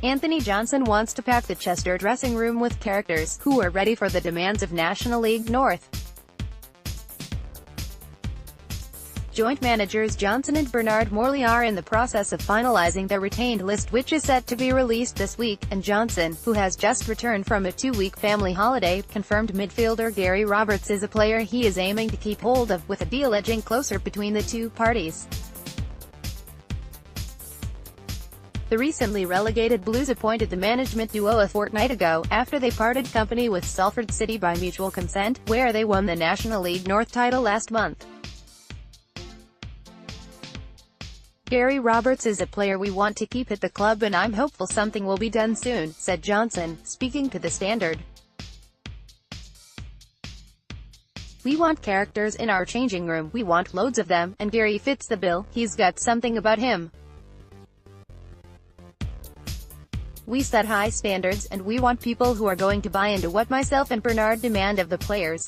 Anthony Johnson wants to pack the Chester dressing room with characters who are ready for the demands of National League North. Joint managers Johnson and Bernard Morley are in the process of finalising their retained list, which is set to be released this week, and Johnson, who has just returned from a 2-week family holiday, confirmed midfielder Gary Roberts is a player he is aiming to keep hold of, with a deal edging closer between the two parties. The recently relegated Blues appointed the management duo a fortnight ago, after they parted company with Salford City by mutual consent, where they won the National League North title last month. "Gary Roberts is a player we want to keep at the club, and I'm hopeful something will be done soon," said Johnson, speaking to The Standard. "We want characters in our changing room, we want loads of them, and Gary fits the bill. He's got something about him. We set high standards, and we want people who are going to buy into what myself and Bernard demand of the players.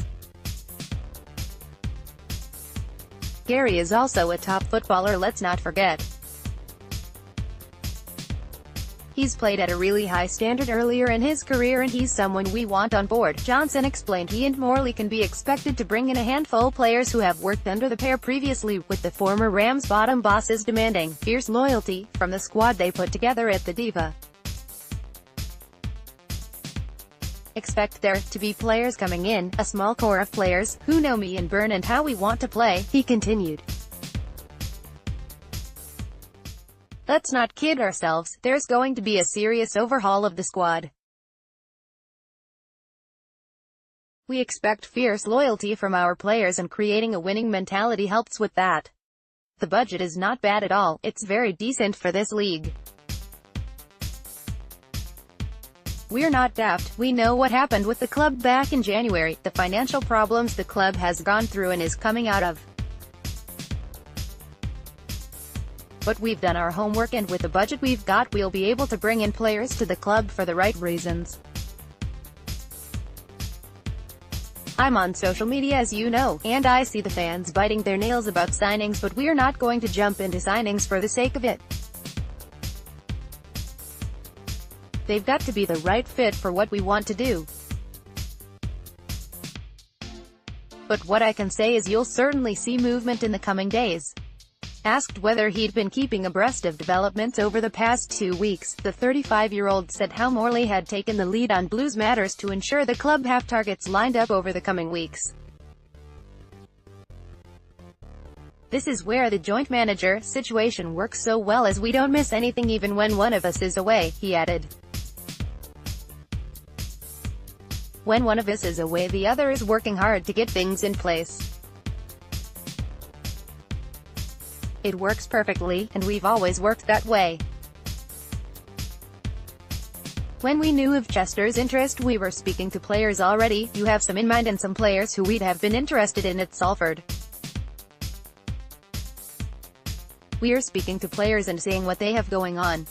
Gary is also a top footballer, let's not forget. He's played at a really high standard earlier in his career, and he's someone we want on board." Johnson explained he and Morley can be expected to bring in a handful players who have worked under the pair previously, with the former Rams bottom bosses demanding fierce loyalty from the squad they put together at the Diva. "Expect there to be players coming in, a small core of players, who know me and Bern and how we want to play," he continued. "Let's not kid ourselves, there's going to be a serious overhaul of the squad. We expect fierce loyalty from our players, and creating a winning mentality helps with that. The budget is not bad at all, it's very decent for this league. We're not daft, we know what happened with the club back in January, the financial problems the club has gone through and is coming out of. But we've done our homework, and with the budget we've got, we'll be able to bring in players to the club for the right reasons. I'm on social media, as you know, and I see the fans biting their nails about signings, but we're not going to jump into signings for the sake of it. They've got to be the right fit for what we want to do. But what I can say is you'll certainly see movement in the coming days." Asked whether he'd been keeping abreast of developments over the past 2 weeks, the 35-year-old said how Morley had taken the lead on Blues matters to ensure the club have targets lined up over the coming weeks. "This is where the joint manager situation works so well, as we don't miss anything even when one of us is away," he added. "When one of us is away, the other is working hard to get things in place. It works perfectly, and we've always worked that way. When we knew of Chester's interest, we were speaking to players already. You have some in mind, and some players who we'd have been interested in at Salford. We're speaking to players and seeing what they have going on.